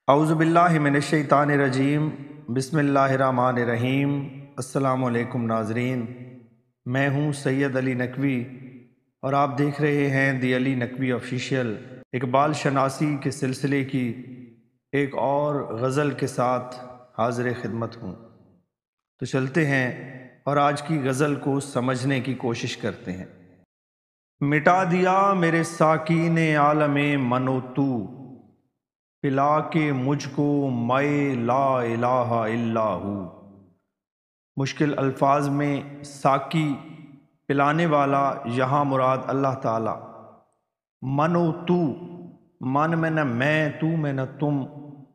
اعوذ باللہ من الشیطان الرجیم، بسم اللہ الرحمن الرحیم۔ السلام علیکم ناظرین، میں ہوں سید علی نقوی اور آپ دیکھ رہے ہیں دی علی نقوی آفیشیل۔ اقبال شناسی کے سلسلے کی ایک اور غزل کے ساتھ حاضر خدمت ہوں، تو چلتے ہیں اور آج کی غزل کو سمجھنے کی کوشش کرتے ہیں۔ مٹا دیا میرے ساقی نے عالم من و تو، پلا کے مجھ کو میں لا الہ الا ہو۔ مشکل الفاظ میں ساقی پلانے والا یہاں مراد اللہ تعالی۔ من و تو، من میں نہ میں، تو میں نہ تم،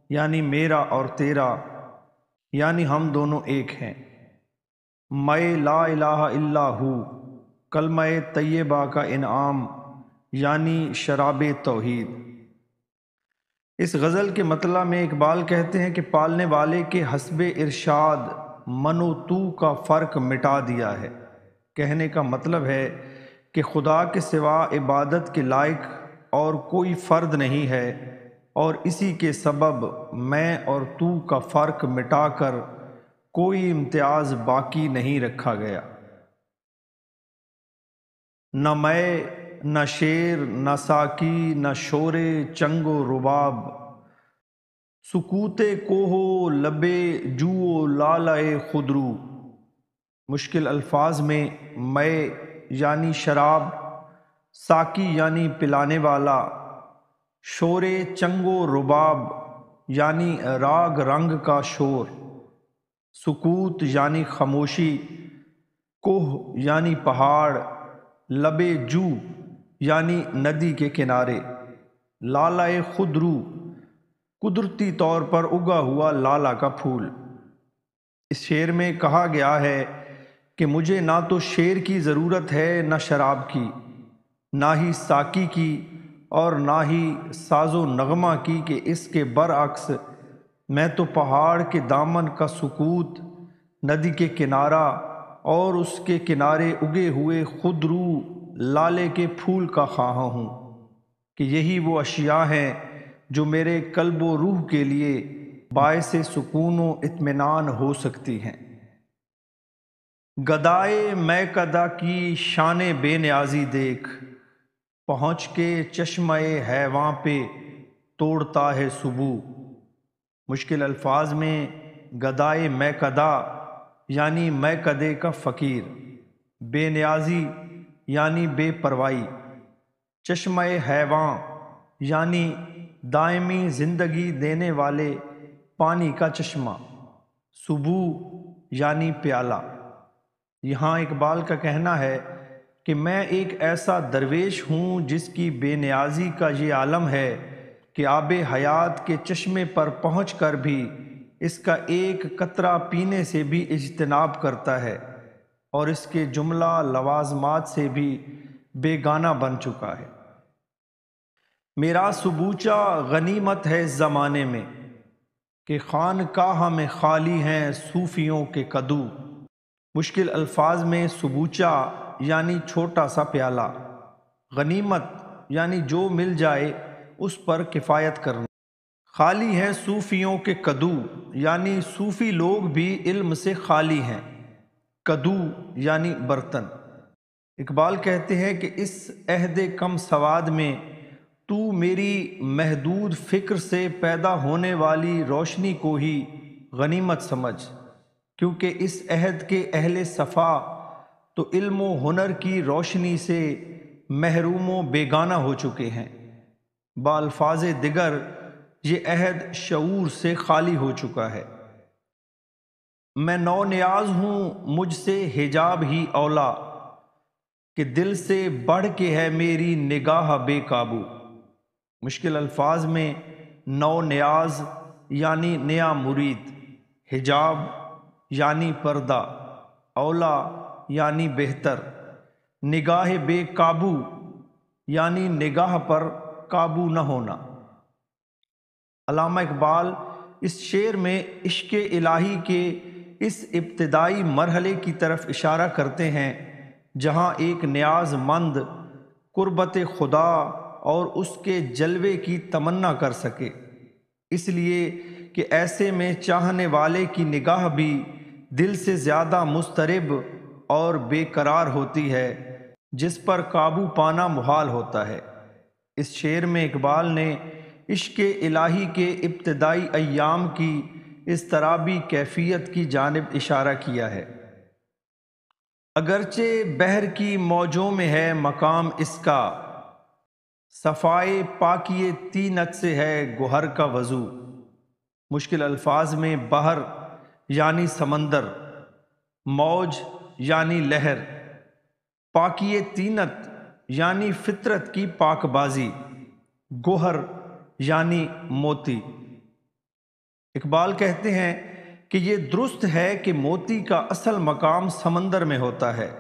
یعنی میرا اور تیرا، یعنی ہم دونوں ایک ہیں۔ میں لا الہ الا ہو، کلمہ طیبہ کا انعام، یعنی شراب توحید۔ اس غزل کے مطلع میں اقبال کہتے ہیں کہ پالنے والے کے حسب ارشاد من و تو کا فرق مٹا دیا ہے۔ کہنے کا مطلب ہے کہ خدا کے سوا عبادت کے لائق اور کوئی فرد نہیں ہے، اور اسی کے سبب میں اور تو کا فرق مٹا کر کوئی امتیاز باقی نہیں رکھا گیا۔ نہ میں، نہ شیر، نہ ساقی، نہ شور چنگ و رباب، سکوت کوہ لبے جو لالۂ خودرو۔ مشکل الفاظ میں میں یعنی شراب، ساقی یعنی پلانے والا، شور چنگ و رباب یعنی راگ رنگ کا شور، سکوت یعنی خاموشی، کوہ یعنی پہاڑ، لب جو یعنی ندی کے کنارے، لالۂ خودرو قدرتی طور پر اگا ہوا لالا کا پھول۔ اس شعر میں کہا گیا ہے کہ مجھے نہ تو شیر کی ضرورت ہے، نہ شراب کی، نہ ہی ساقی کی، اور نہ ہی ساز و نغمہ کی، کہ اس کے برعکس میں تو پہاڑ کے دامن کا سکوت، ندی کے کنارہ اور اس کے کنارے اگے ہوئے خودرو لالے کے پھول کا خواہاں ہوں، کہ یہی وہ اشیاء ہیں جو میرے قلب و روح کے لیے باعث سکون و اطمینان ہو سکتی ہیں۔ گدائے میکدہ کی شان بے نیازی دیکھ، پہنچ کے چشمہ حیواں پہ توڑتا ہے صبح۔ مشکل الفاظ میں گدائے میکدہ یعنی میکدے کا فقیر، بے نیازی یعنی بے پروائی، چشمہ حیواں یعنی دائمی زندگی دینے والے پانی کا چشمہ، صبح یعنی پیالہ۔ یہاں اقبال کا کہنا ہے کہ میں ایک ایسا درویش ہوں جس کی بے نیازی کا یہ عالم ہے کہ آب حیات کے چشمے پر پہنچ کر بھی اس کا ایک قطرہ پینے سے بھی اجتناب کرتا ہے، اور اس کے جملہ لوازمات سے بھی بیگانہ بن چکا ہے۔ میرا سبوچہ غنیمت ہے اس زمانے میں، کہ خانقاہ میں خالی ہیں صوفیوں کے کدو۔ مشکل الفاظ میں سبوچہ یعنی چھوٹا سا پیالہ، غنیمت یعنی جو مل جائے اس پر کفایت کرنا، خالی ہیں صوفیوں کے کدو یعنی صوفی لوگ بھی علم سے خالی ہیں، کدو یعنی برتن۔ اقبال کہتے ہیں کہ اس عہد کم سواد میں تو میری محدود فکر سے پیدا ہونے والی روشنی کو ہی غنیمت سمجھ، کیونکہ اس عہد کے اہل صفا تو علم و ہنر کی روشنی سے محروم و بیگانہ ہو چکے ہیں۔ بالفاظ دیگر یہ عہد شعور سے خالی ہو چکا ہے۔ میں نو نیاز ہوں، مجھ سے حجاب ہی اولیٰ، کہ دل سے بڑھ کے ہے میری نگاہ بے قابو۔ مشکل الفاظ میں نو نیاز یعنی نیا مرید، حجاب یعنی پردہ، اولیٰ یعنی بہتر، نگاہ بے قابو یعنی نگاہ پر قابو نہ ہونا۔ علامہ اقبال اس شعر میں عشق الہی کے اس ابتدائی مرحلے کی طرف اشارہ کرتے ہیں جہاں ایک نیاز مند قربت خدا اور اس کے جلوے کی تمنا کر سکے۔ اس لیے کہ ایسے میں چاہنے والے کی نگاہ بھی دل سے زیادہ مضطرب اور بے قرار ہوتی ہے، جس پر قابو پانا محال ہوتا ہے۔ اس شعر میں اقبال نے عشق الہی کے ابتدائی ایام کی اضطرابی کیفیت کی جانب اشارہ کیا ہے۔ اگرچہ بحر کی موجوں میں ہے مقام اس کا، صفائے پاکی طینت سے ہے گوہر کا وضو۔ مشکل الفاظ میں بحر یعنی سمندر، موج یعنی لہر، پاکی طینت یعنی فطرت کی پاک بازی، گوہر یعنی موتی۔ اقبال کہتے ہیں کہ یہ درست ہے کہ موتی کا اصل مقام سمندر میں ہوتا ہے،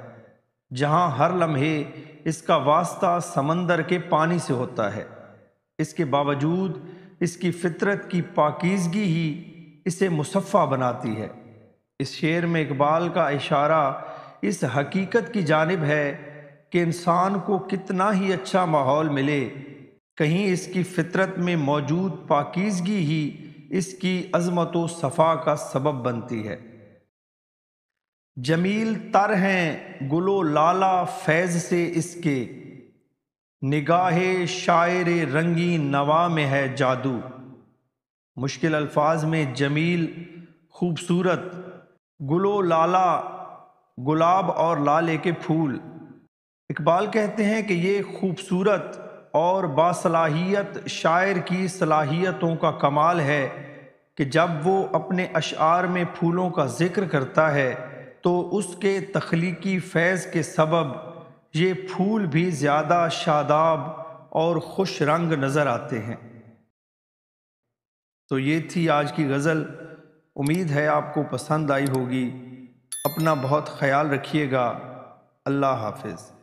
جہاں ہر لمحے اس کا واسطہ سمندر کے پانی سے ہوتا ہے۔ اس کے باوجود اس کی فطرت کی پاکیزگی ہی اسے مصفا بناتی ہے۔ اس شعر میں اقبال کا اشارہ اس حقیقت کی جانب ہے کہ انسان کو کتنا ہی اچھا ماحول ملے، کہیں اس کی فطرت میں موجود پاکیزگی ہی اس کی عظمت و صفا کا سبب بنتی ہے۔ جمیل تر ہیں گل و لالہ فیض سے اس کے، نگاہ شاعر رنگین نوا میں ہے جادو۔ مشکل الفاظ میں جمیل خوبصورت، گل و لالہ گلاب اور لالے کے پھول۔ اقبال کہتے ہیں کہ یہ خوبصورت اور باصلاحیت شاعر کی صلاحیتوں کا کمال ہے کہ جب وہ اپنے اشعار میں پھولوں کا ذکر کرتا ہے تو اس کے تخلیقی فیض کے سبب یہ پھول بھی زیادہ شاداب اور خوش رنگ نظر آتے ہیں۔ تو یہ تھی آج کی غزل، امید ہے آپ کو پسند آئی ہوگی۔ اپنا بہت خیال رکھیے گا۔ اللہ حافظ۔